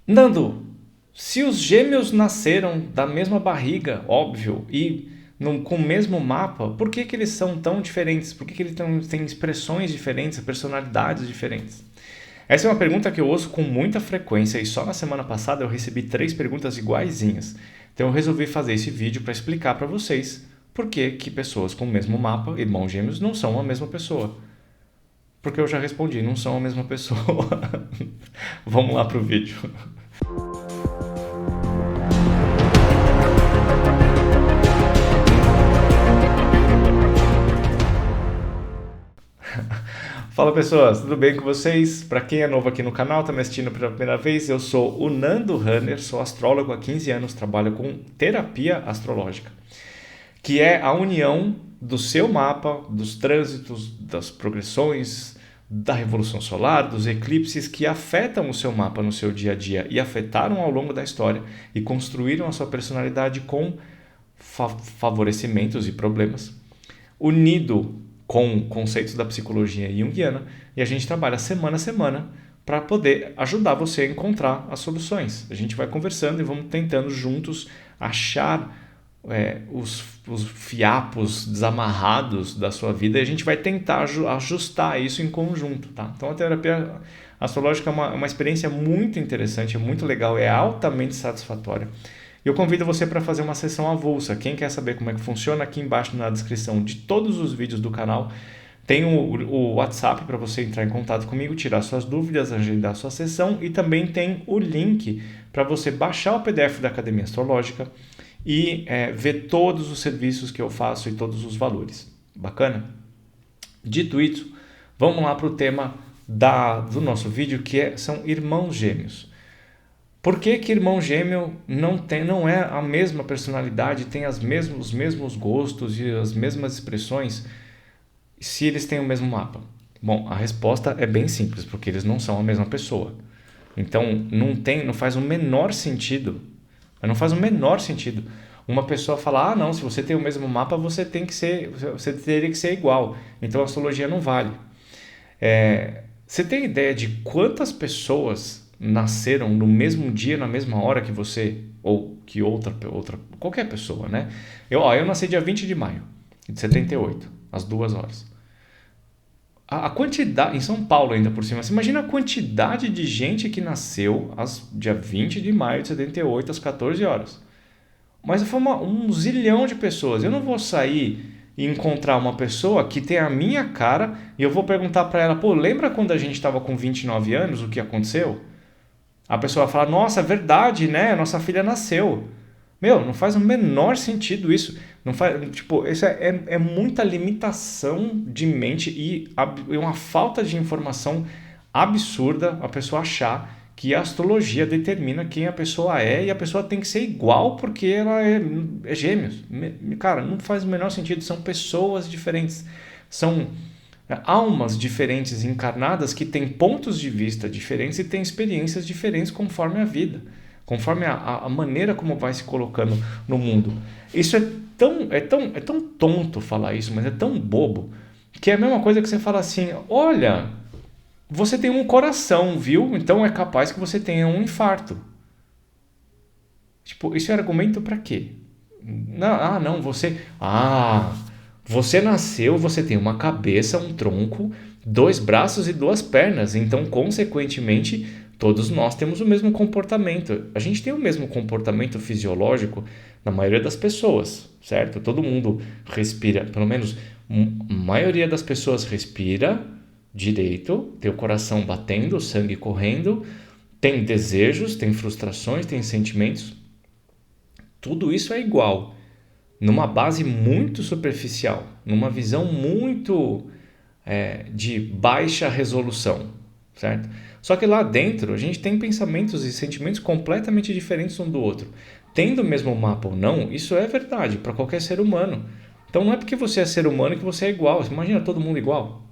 Nando, se os gêmeos nasceram da mesma barriga, óbvio, e com o mesmo mapa, por que eles são tão diferentes? Por que eles têm expressões diferentes, personalidades diferentes? Essa é uma pergunta que eu ouço com muita frequência e só na semana passada eu recebi 3 perguntas iguaizinhas. Então eu resolvi fazer esse vídeo para explicar para vocês por que pessoas com o mesmo mapa, irmãos gêmeos, não são a mesma pessoa. Porque eu já respondi, não são a mesma pessoa. Vamos lá pro vídeo. Fala pessoas, tudo bem com vocês? Para quem é novo aqui no canal, está me assistindo pela primeira vez, eu sou o Nando Runner, sou astrólogo há 15 anos, trabalho com terapia astrológica, que é a união do seu mapa, dos trânsitos, das progressões, da revolução solar, dos eclipses que afetam o seu mapa no seu dia a dia e afetaram ao longo da história e construíram a sua personalidade com favorecimentos e problemas, unido com conceitos da psicologia junguiana, e a gente trabalha semana a semana para poder ajudar você a encontrar as soluções. A gente vai conversando e vamos tentando juntos achar os fiapos desamarrados da sua vida, e a gente vai tentar ajustar isso em conjunto. Tá? Então a terapia astrológica é uma experiência muito interessante, é muito legal, é altamente satisfatória. Eu convido você para fazer uma sessão avulsa. Quem quer saber como é que funciona, aqui embaixo na descrição de todos os vídeos do canal tem o WhatsApp para você entrar em contato comigo, tirar suas dúvidas, agendar sua sessão, e também tem o link para você baixar o PDF da Academia Astrológica e ver todos os serviços que eu faço e todos os valores. Bacana? Dito isso, vamos lá para o tema do nosso vídeo, que são irmãos gêmeos. Por que irmão gêmeo não é a mesma personalidade, tem os mesmos gostos e as mesmas expressões se eles têm o mesmo mapa? Bom, a resposta é bem simples, porque eles não são a mesma pessoa. Então não faz o menor sentido. Não faz o menor sentido uma pessoa falar: não, se você tem o mesmo mapa, você teria que ser igual. Então a astrologia não vale. Você tem ideia de quantas pessoas nasceram no mesmo dia, na mesma hora que você, ou que outra qualquer pessoa, né? Eu nasci dia 20 de maio de 78, às 2 horas. A quantidade, em São Paulo ainda por cima, você imagina a quantidade de gente que nasceu dia 20 de maio de 78, às 14 horas. Mas foi um zilhão de pessoas. Eu não vou sair e encontrar uma pessoa que tem a minha cara e eu vou perguntar para ela: pô, lembra quando a gente estava com 29 anos, o que aconteceu? A pessoa vai falar: nossa, é verdade, né? Nossa filha nasceu. Meu, não faz o menor sentido isso. Não faz, isso é muita limitação de mente e uma falta de informação absurda a pessoa achar que a astrologia determina quem a pessoa é e a pessoa tem que ser igual porque ela é gêmeos. Cara, não faz o menor sentido. São pessoas diferentes. São almas diferentes encarnadas que têm pontos de vista diferentes e têm experiências diferentes conforme a vida, conforme a maneira como vai se colocando no mundo. Isso é tão tonto falar isso, mas é tão bobo, que é a mesma coisa que você fala assim: olha, você tem um coração, viu? Então é capaz que você tenha um infarto. Isso é argumento para quê? Não, você nasceu, você tem uma cabeça, um tronco, 2 braços e 2 pernas, então, consequentemente, todos nós temos o mesmo comportamento. A gente tem o mesmo comportamento fisiológico na maioria das pessoas, certo? Todo mundo respira, pelo menos a maioria das pessoas respira direito, tem o coração batendo, o sangue correndo, tem desejos, tem frustrações, tem sentimentos. Tudo isso é igual, numa base muito superficial, numa visão muito de baixa resolução, certo? Só que lá dentro a gente tem pensamentos e sentimentos completamente diferentes um do outro. Tendo o mesmo mapa ou não, isso é verdade para qualquer ser humano. Então não é porque você é ser humano que você é igual. Você imagina todo mundo igual?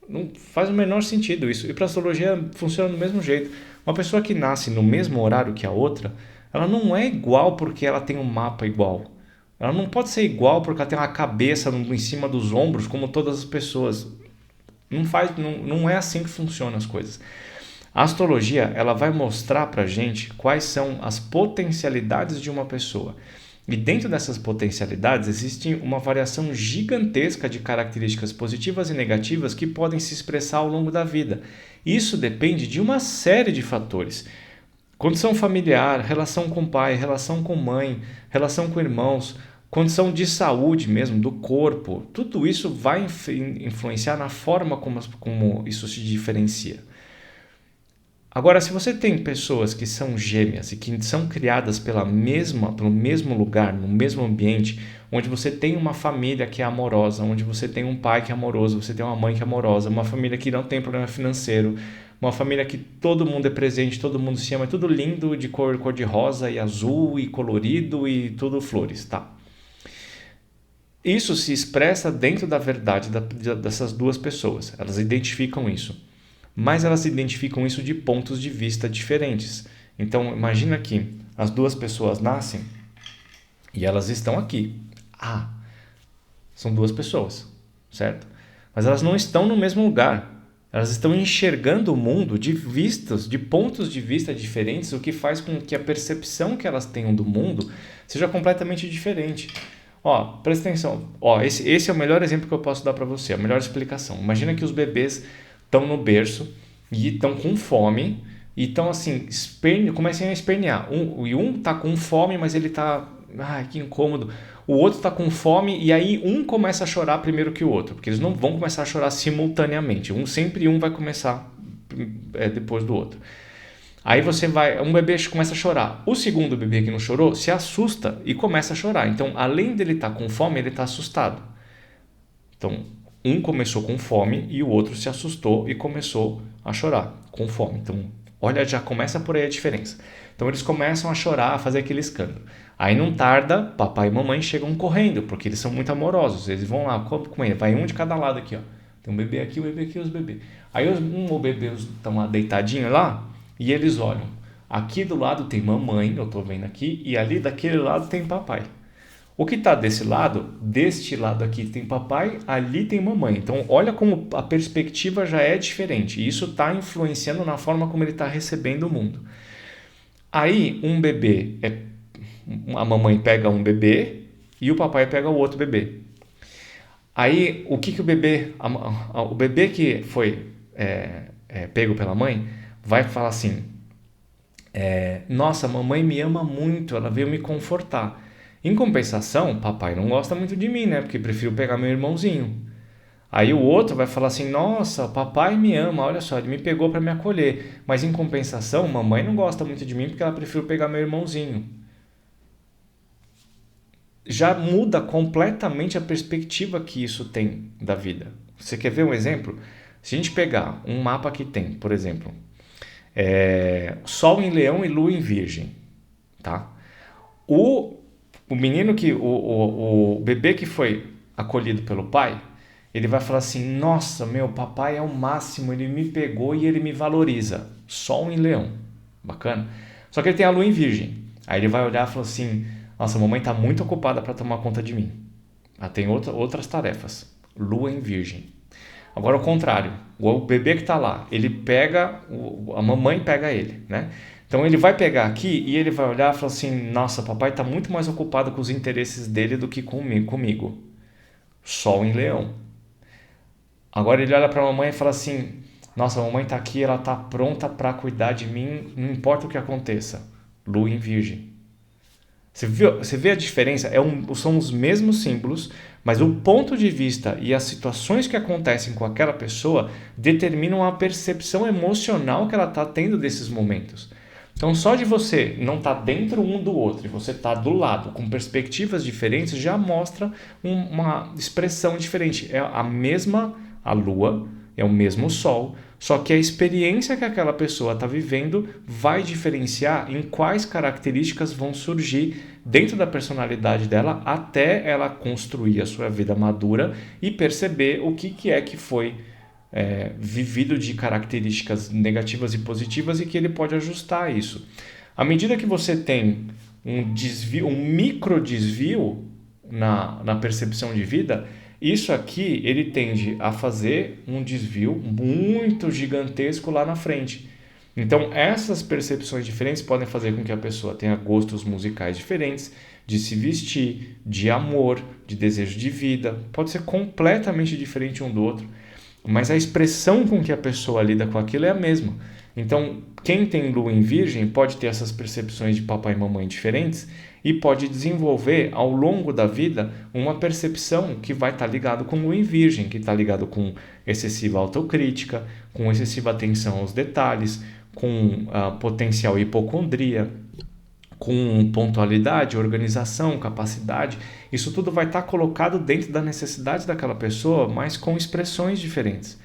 Não faz o menor sentido isso. E para a astrologia funciona do mesmo jeito. Uma pessoa que nasce no mesmo horário que a outra, ela não é igual porque ela tem um mapa igual. Ela não pode ser igual porque ela tem uma cabeça em cima dos ombros como todas as pessoas. Não é assim que funcionam as coisas. A astrologia, ela vai mostrar para a gente quais são as potencialidades de uma pessoa. E dentro dessas potencialidades existe uma variação gigantesca de características positivas e negativas que podem se expressar ao longo da vida. Isso depende de uma série de fatores. Condição familiar, relação com pai, relação com mãe, relação com irmãos, condição de saúde mesmo, do corpo. Tudo isso vai influenciar na forma como isso se diferencia. Agora, se você tem pessoas que são gêmeas e que são criadas pelo mesmo lugar, no mesmo ambiente, onde você tem uma família que é amorosa, onde você tem um pai que é amoroso, você tem uma mãe que é amorosa, uma família que não tem problema financeiro, uma família que todo mundo é presente, todo mundo se ama, é tudo lindo, de cor de rosa e azul e colorido e tudo flores, tá? Isso se expressa dentro da verdade dessas duas pessoas, elas identificam isso. Mas elas identificam isso de pontos de vista diferentes. Então, imagina que as duas pessoas nascem e elas estão aqui. São duas pessoas, certo? Mas elas não estão no mesmo lugar. Elas estão enxergando o mundo de pontos de vista diferentes, o que faz com que a percepção que elas tenham do mundo seja completamente diferente. Presta atenção. Esse é o melhor exemplo que eu posso dar para você, a melhor explicação. Imagina que os bebês estão no berço e estão com fome e estão assim, começam a espernear. Um está com fome, mas ele está... que incômodo. O outro está com fome e aí um começa a chorar primeiro que o outro, porque eles não vão começar a chorar simultaneamente. Sempre um vai começar depois do outro. Aí um bebê começa a chorar. O segundo bebê que não chorou se assusta e começa a chorar. Então, além dele estar com fome, ele está assustado. Então, um começou com fome e o outro se assustou e começou a chorar com fome. Então, olha, já começa por aí a diferença. Então, eles começam a chorar, a fazer aquele escândalo. Aí, não tarda, papai e mamãe chegam correndo, porque eles são muito amorosos. Eles vão lá, comendo. Vai um de cada lado aqui, ó. Tem um bebê aqui, os bebês. Aí, o bebê estão lá deitadinhos lá e eles olham. Aqui do lado tem mamãe, eu estou vendo aqui, e ali daquele lado tem papai. O que está deste lado aqui tem papai, ali tem mamãe. Então, olha como a perspectiva já é diferente. E isso está influenciando na forma como ele está recebendo o mundo. Aí, a mamãe pega um bebê e o papai pega o outro bebê. Aí, o bebê que foi pego pela mãe vai falar assim, nossa, mamãe me ama muito, ela veio me confortar. Em compensação, papai não gosta muito de mim, né? Porque prefiro pegar meu irmãozinho. Aí o outro vai falar assim, nossa, papai me ama, olha só, ele me pegou para me acolher. Mas em compensação, mamãe não gosta muito de mim porque ela prefere pegar meu irmãozinho. Já muda completamente a perspectiva que isso tem da vida. Você quer ver um exemplo? Se a gente pegar um mapa que tem, por exemplo, Sol em Leão e Lua em Virgem, tá? O menino o bebê que foi acolhido pelo pai, ele vai falar assim, nossa, meu papai é o máximo, ele me pegou e ele me valoriza. Sol em Leão, bacana. Só que ele tem a lua em Virgem. Aí ele vai olhar e falar assim, nossa, a mamãe está muito ocupada para tomar conta de mim. Ela tem outras tarefas. Lua em Virgem. Agora o contrário, o bebê que está lá, ele pega, a mamãe pega ele, né? Então ele vai pegar aqui e ele vai olhar e falar assim, nossa, papai está muito mais ocupado com os interesses dele do que comigo. Sol em Leão. Agora ele olha para a mamãe e fala assim, nossa, a mamãe está aqui, ela está pronta para cuidar de mim, não importa o que aconteça. Lua em Virgem. Você vê a diferença? São os mesmos símbolos, mas o ponto de vista e as situações que acontecem com aquela pessoa determinam a percepção emocional que ela está tendo desses momentos. Então, só de você não estar dentro um do outro e você estar do lado com perspectivas diferentes já mostra uma expressão diferente. É a lua, é o mesmo sol, só que a experiência que aquela pessoa está vivendo vai diferenciar em quais características vão surgir dentro da personalidade dela até ela construir a sua vida madura e perceber o que foi vivido de características negativas e positivas e que ele pode ajustar isso. À medida que você tem um micro desvio na percepção de vida, isso aqui ele tende a fazer um desvio muito gigantesco lá na frente. Então, essas percepções diferentes podem fazer com que a pessoa tenha gostos musicais diferentes, de se vestir, de amor, de desejo de vida. Pode ser completamente diferente um do outro, mas a expressão com que a pessoa lida com aquilo é a mesma. Então, quem tem lua em virgem pode ter essas percepções de papai e mamãe diferentes e pode desenvolver ao longo da vida uma percepção que vai estar ligado com lua em virgem, que está ligado com excessiva autocrítica, com excessiva atenção aos detalhes, com potencial hipocondria, com pontualidade, organização, capacidade. Isso tudo vai estar colocado dentro da necessidade daquela pessoa, mas com expressões diferentes.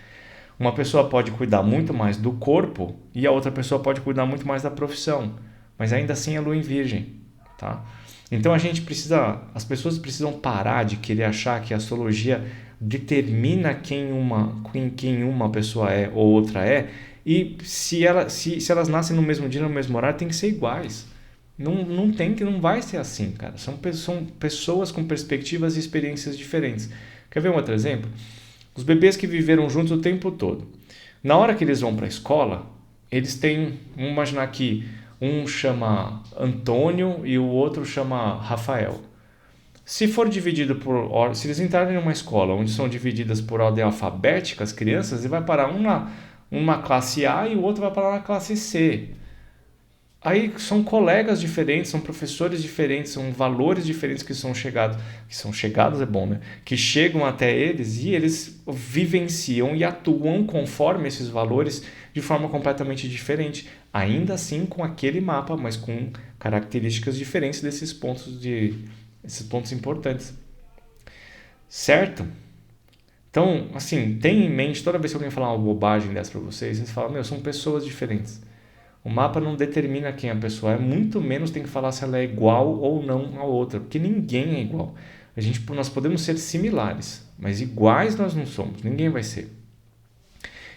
Uma pessoa pode cuidar muito mais do corpo e a outra pessoa pode cuidar muito mais da profissão, mas ainda assim é lua em virgem, tá? Então as pessoas precisam parar de querer achar que a astrologia determina quem uma pessoa é ou outra é, e se elas nascem no mesmo dia, no mesmo horário, tem que ser iguais. Não vai ser assim, cara. São pessoas com perspectivas e experiências diferentes. Quer ver um outro exemplo? Os bebês que viveram juntos o tempo todo. Na hora que eles vão para a escola, eles têm, vamos imaginar que um chama Antônio e o outro chama Rafael. Se for dividido se eles entrarem numa escola onde são divididas por ordem alfabética as crianças, ele vai parar uma classe A e o outro vai parar na classe C. Aí são colegas diferentes, são professores diferentes, são valores diferentes que são chegados é bom, né? Que chegam até eles e eles vivenciam e atuam conforme esses valores de forma completamente diferente. Ainda assim com aquele mapa, mas com características diferentes desses pontos importantes. Certo? Então, assim, tenha em mente, toda vez que alguém falar uma bobagem dessa para vocês falam, são pessoas diferentes. O mapa não determina quem a pessoa é, muito menos tem que falar se ela é igual ou não a outra, porque ninguém é igual. Nós podemos ser similares, mas iguais nós não somos, ninguém vai ser.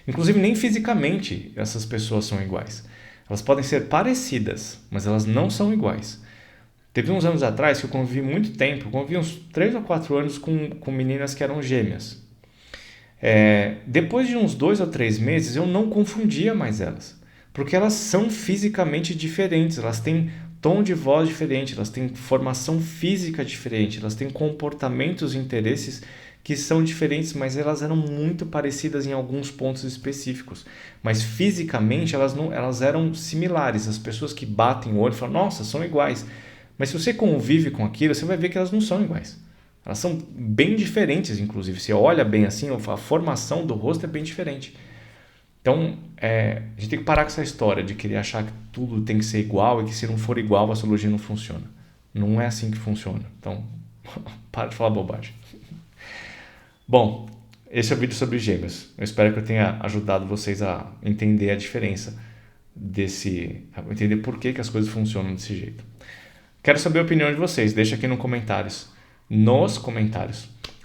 Inclusive, nem fisicamente essas pessoas são iguais. Elas podem ser parecidas, mas elas não são iguais. Teve uns anos atrás que eu convivi muito tempo, convivi uns 3 ou 4 anos com meninas que eram gêmeas. Depois de uns 2 ou 3 meses, eu não confundia mais elas. Porque elas são fisicamente diferentes, elas têm tom de voz diferente, elas têm formação física diferente, elas têm comportamentos e interesses que são diferentes, mas elas eram muito parecidas em alguns pontos específicos. Mas fisicamente elas eram similares. As pessoas que batem o olho falam, nossa, são iguais. Mas se você convive com aquilo, você vai ver que elas não são iguais. Elas são bem diferentes, inclusive. Você olha bem assim, a formação do rosto é bem diferente. Então, a gente tem que parar com essa história de querer achar que tudo tem que ser igual e que se não for igual a astrologia não funciona. Não é assim que funciona. Então, para de falar bobagem. Bom, esse é o vídeo sobre gêmeos. Eu espero que eu tenha ajudado vocês a entender a diferença a entender por que as coisas funcionam desse jeito. Quero saber a opinião de vocês. Deixa aqui nos comentários,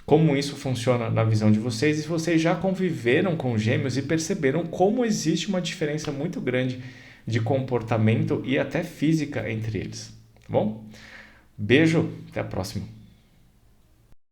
como isso funciona na visão de vocês e se vocês já conviveram com gêmeos e perceberam como existe uma diferença muito grande de comportamento e até física entre eles. Tá bom? Beijo, até a próxima.